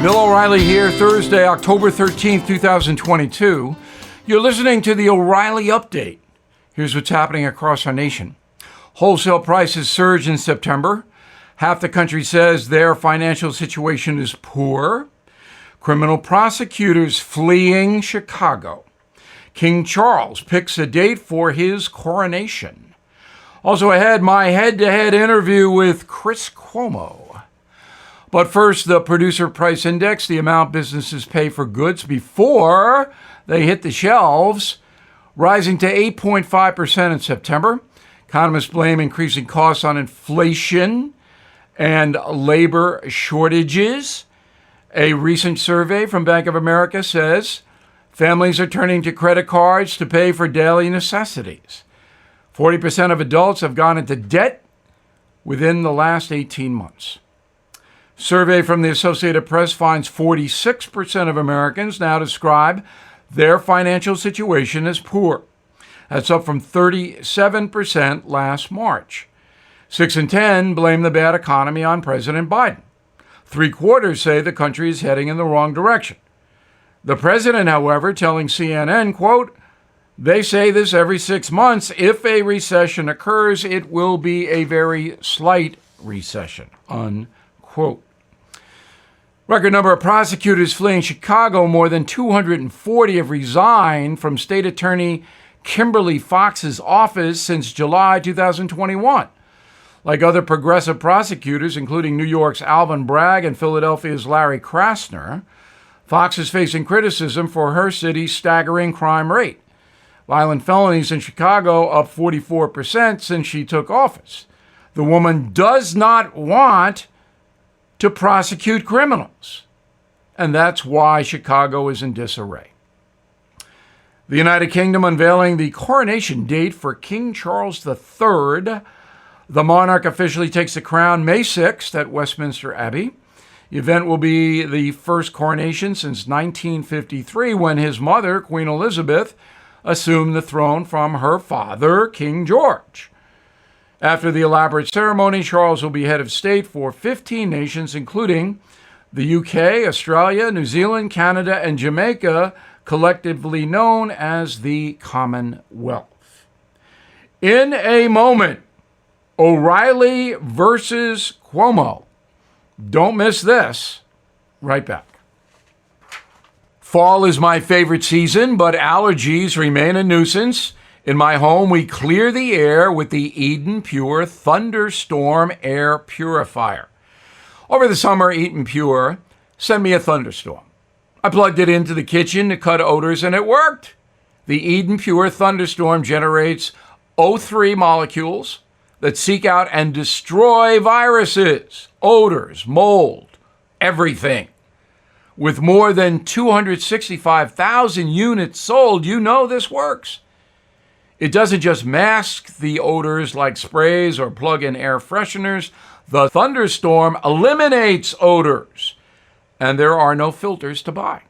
Bill O'Reilly here, Thursday, October 13th, 2022. You're listening to the O'Reilly Update. Here's what's happening across our nation. Wholesale prices surge in September. Half the country says their financial situation is poor. Criminal prosecutors fleeing Chicago. King Charles picks a date for his coronation. Also ahead, my head-to-head interview with Chris Cuomo. But first, the producer price index, the amount businesses pay for goods before they hit the shelves, rising to 8.5% in September. Economists blame increasing costs on inflation and labor shortages. A recent survey from Bank of America says families are turning to credit cards to pay for daily necessities. 40% of adults have gone into debt within the last 18 months. Survey from the Associated Press finds 46% of Americans now describe their financial situation as poor. That's up from 37% last March. 6 in 10 blame the bad economy on President Biden. 3/4 say the country is heading in the wrong direction. The president, however, telling CNN, quote, "They say this every 6 months. If a recession occurs, it will be a very slight recession," unquote. Record number of prosecutors fleeing Chicago. More than 240 have resigned from State Attorney Kimberly Foxx's office since July 2021. Like other progressive prosecutors, including New York's Alvin Bragg and Philadelphia's Larry Krasner, Foxx is facing criticism for her city's staggering crime rate. Violent felonies in Chicago up 44% since she took office. The woman does not want to prosecute criminals, and that's why Chicago is in disarray. The United Kingdom unveiling the coronation date for King Charles III. The monarch officially takes the crown May 6th at Westminster Abbey. The event will be the first coronation since 1953, when his mother, Queen Elizabeth, assumed the throne from her father, King George. After the elaborate ceremony, Charles will be head of state for 15 nations, including the UK, Australia, New Zealand, Canada, and Jamaica, collectively known as the Commonwealth. In a moment, O'Reilly versus Cuomo. Don't miss this. Right back. Fall is my favorite season, but allergies remain a nuisance. In my home, we clear the air with the Eden Pure Thunderstorm Air Purifier. Over the summer, Eden Pure sent me a thunderstorm. I plugged it into the kitchen to cut odors, and it worked. The Eden Pure Thunderstorm generates O3 molecules that seek out and destroy viruses, odors, mold, everything. With more than 265,000 units sold, you know this works. It doesn't just mask the odors like sprays or plug-in air fresheners. The Thunderstorm eliminates odors, and there are no filters to buy.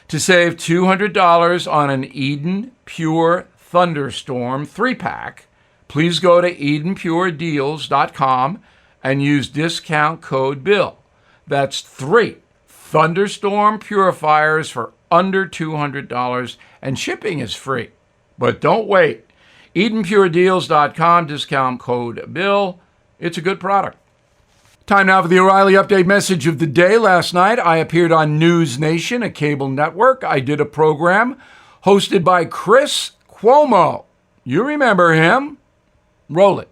To save $200 on an Eden Pure Thunderstorm 3-pack, please go to EdenPureDeals.com and use discount code BILL. That's 3 Thunderstorm purifiers for under $200, and shipping is free. But don't wait. EdenPureDeals.com, discount code BILL. It's a good product. Time now for the O'Reilly Update message of the day. Last night, I appeared on News Nation, a cable network. I did a program hosted by Chris Cuomo. You remember him. Roll it.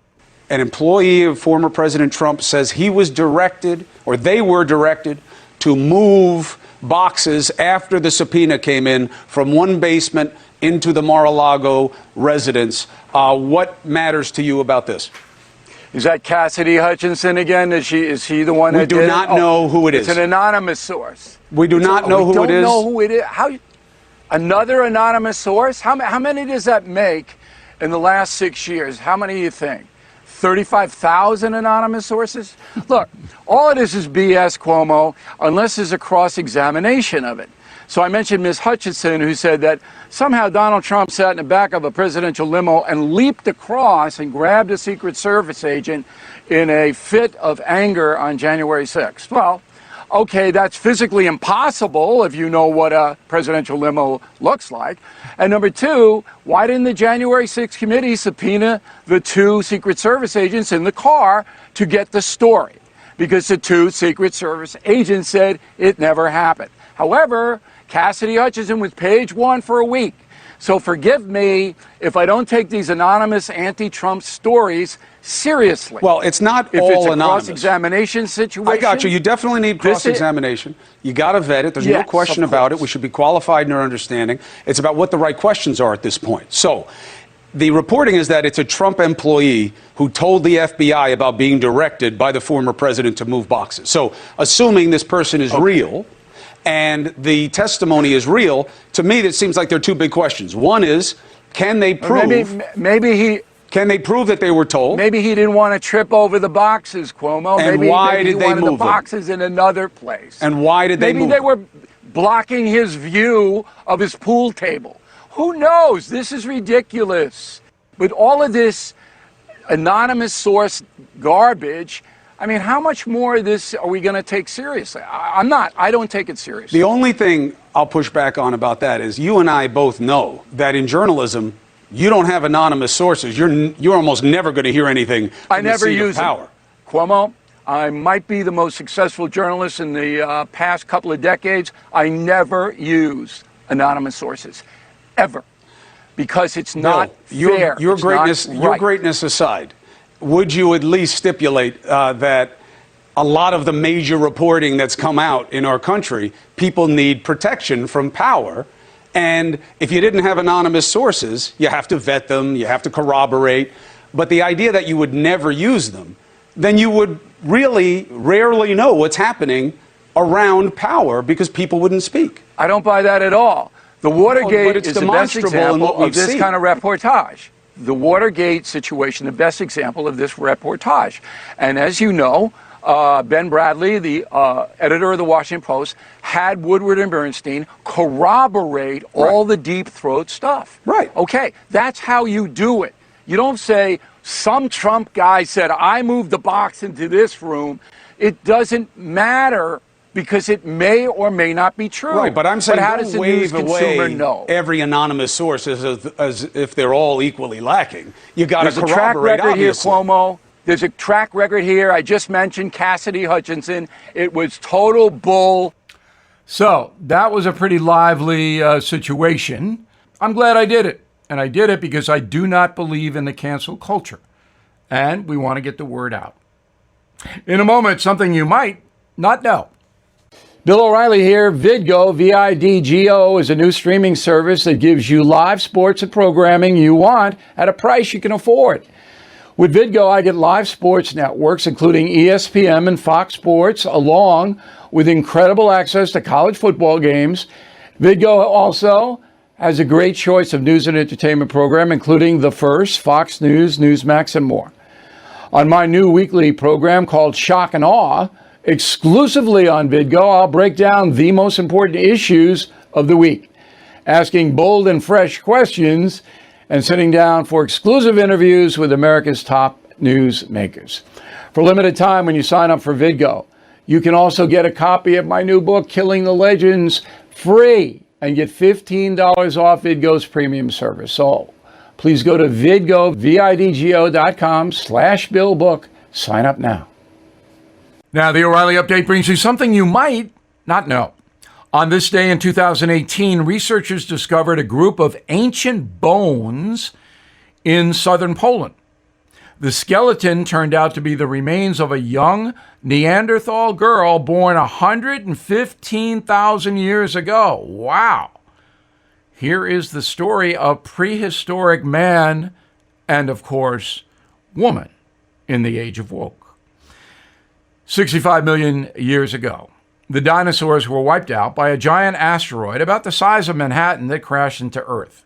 An employee of former President Trump says he was directed, or they were directed, to move boxes after the subpoena came in from one basement into the Mar-a-Lago residence. What matters to you about this? Is that Cassidy Hutchinson again? Is he the one that did it? We do not know who it is. It's an anonymous source. We do not know who it is. We don't know who it is. How? Another anonymous source? How many does that make in the last 6 years? How many do you think? 35,000 anonymous sources? Look, all it is BS, Cuomo, unless there's a cross-examination of it. So I mentioned Ms. Hutchinson, who said that somehow Donald Trump sat in the back of a presidential limo and leaped across and grabbed a Secret Service agent in a fit of anger on January 6th. Well, Okay, that's physically impossible if you know what a presidential limo looks like. And number two, why didn't the January 6th committee subpoena the two Secret Service agents in the car to get the story? Because the two Secret Service agents said it never happened. However, Cassidy Hutchinson was page one for a week. So forgive me if I don't take these anonymous anti-Trump stories seriously. Well, it's not if all it's a anonymous. Cross-examination situation. I got you. You definitely need cross-examination. You got to vet it. There's no question about it. We should be qualified in our understanding. It's about what the right questions are at this point. So the reporting is that it's a Trump employee who told the FBI about being directed by the former president to move boxes. So assuming this person is real, and the testimony is real, to me, it seems like there are two big questions. One is, can they prove? Can they prove that they were told? Maybe he didn't want to trip over the boxes, Cuomo. And maybe why did he they wanted move the boxes in another place. And why did they move Maybe they were blocking his view of his pool table. Who knows? This is ridiculous. With all of this anonymous source garbage, I mean, how much more of this are we going to take seriously? I don't take it seriously. The only thing I'll push back on about that is you and I both know that in journalism, you don't have anonymous sources. You're almost never going to hear anything from the seat of power. Cuomo, I might be the most successful journalist in the past couple of decades. I never use anonymous sources, ever, because it's not fair. Your greatness aside, would you at least stipulate that a lot of the major reporting that's come out in our country, people need protection from power? And if you didn't have anonymous sources, you have to vet them, you have to corroborate. But the idea that you would never use them, then you would really rarely know what's happening around power because people wouldn't speak. I don't buy that at all. The Watergate is the best example of this kind of reportage. The Watergate situation, the best example of this reportage. And as you know, Ben Bradley, the editor of the Washington Post, had Woodward and Bernstein corroborate all the deep throat stuff. Right. Okay, that's how you do it. You don't say, some Trump guy said, I moved the box into this room. It doesn't matter because it may or may not be true. Right, but I'm saying how does the news consumer know? Every anonymous source as if they're all equally lacking. You got to corroborate, There's a track record obviously. here, Cuomo. There's a track record here. I just mentioned Cassidy Hutchinson. It was total bull. So that was a pretty lively situation. I'm glad I did it. And I did it because I do not believe in the cancel culture. And we want to get the word out. In a moment, something you might not know. Bill O'Reilly here. Vidgo, V-I-D-G-O, is a new streaming service that gives you live sports and programming you want at a price you can afford. With Vidgo, I get live sports networks, including ESPN and Fox Sports, along with incredible access to college football games. Vidgo also has a great choice of news and entertainment program, including The First, Fox News, Newsmax, and more. On my new weekly program called Shock and Awe, exclusively on Vidgo, I'll break down the most important issues of the week, asking bold and fresh questions and sitting down for exclusive interviews with America's top news makers. For limited time, when you sign up for Vidgo, you can also get a copy of my new book, Killing the Legends, free and get $15 off Vidgo's premium service. So please go to Vidgo, vidgo.com/BillBook. Sign up now. Now, the O'Reilly Update brings you something you might not know. On this day in 2018, researchers discovered a group of ancient bones in southern Poland. The skeleton turned out to be the remains of a young Neanderthal girl born 115,000 years ago. Wow. Here is the story of prehistoric man and, of course, woman in the age of woke. 65 million years ago, the dinosaurs were wiped out by a giant asteroid about the size of Manhattan that crashed into Earth.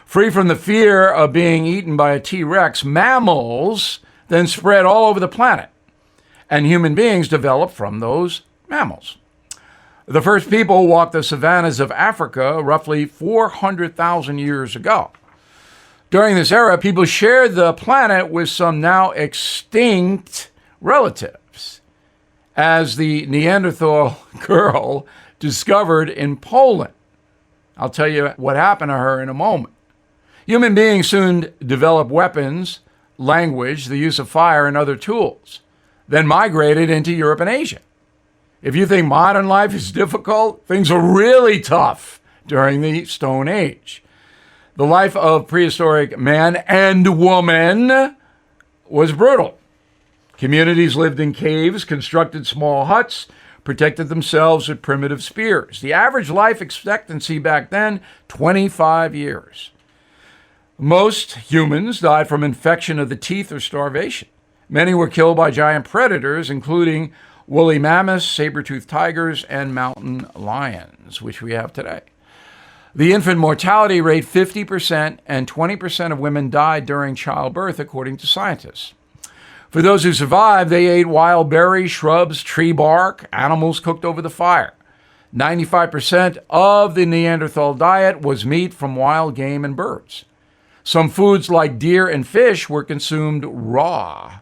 Free from the fear of being eaten by a T-Rex, mammals then spread all over the planet, and human beings developed from those mammals. The first people walked the savannas of Africa roughly 400,000 years ago. During this era, people shared the planet with some now extinct relatives. as the Neanderthal girl discovered in Poland. I'll tell you what happened to her in a moment. Human beings soon developed weapons, language, the use of fire, and other tools, then migrated into Europe and Asia. If you think modern life is difficult, things were really tough during the Stone Age. The life of prehistoric man and woman was brutal. Communities lived in caves, constructed small huts, protected themselves with primitive spears. The average life expectancy back then, 25 years. Most humans died from infection of the teeth or starvation. Many were killed by giant predators, including woolly mammoths, saber-toothed tigers, and mountain lions, which we have today. The infant mortality rate, 50%, and 20% of women died during childbirth, according to scientists. For those who survived, they ate wild berries, shrubs, tree bark, animals cooked over the fire. 95% of the Neanderthal diet was meat from wild game and birds. Some foods like deer and fish were consumed raw.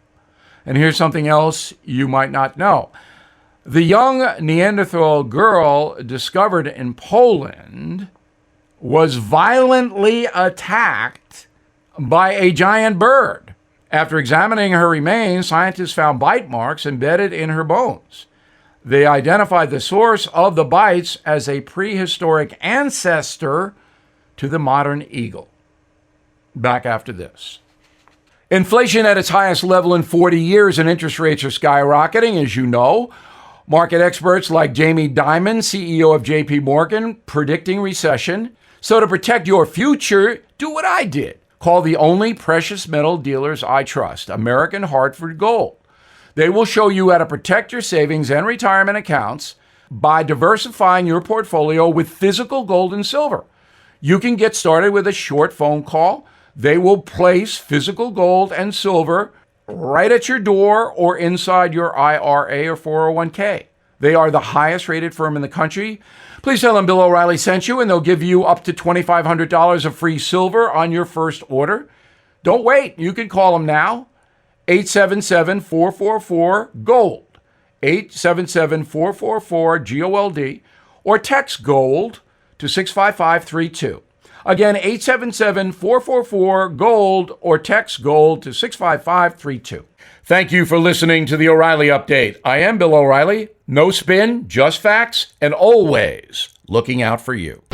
And here's something else you might not know. The young Neanderthal girl discovered in Poland was violently attacked by a giant bird. After examining her remains, scientists found bite marks embedded in her bones. They identified the source of the bites as a prehistoric ancestor to the modern eagle. Back after this. Inflation at its highest level in 40 years and interest rates are skyrocketing, as you know. Market experts like Jamie Dimon, CEO of JP Morgan, predicting recession. So to protect your future, do what I did. Call the only precious metal dealers I trust, American Hartford Gold. They will show you how to protect your savings and retirement accounts by diversifying your portfolio with physical gold and silver. You can get started with a short phone call. They will place physical gold and silver right at your door or inside your IRA or 401k. They are the highest rated firm in the country. Please tell them Bill O'Reilly sent you, and they'll give you up to $2,500 of free silver on your first order. Don't wait. You can call them now. 877-444-GOLD. 877-444-GOLD. Or text GOLD to 65532. Again, 877-444-GOLD or text GOLD to 65532. Thank you for listening to the O'Reilly Update. I am Bill O'Reilly. No spin, just facts, and always looking out for you.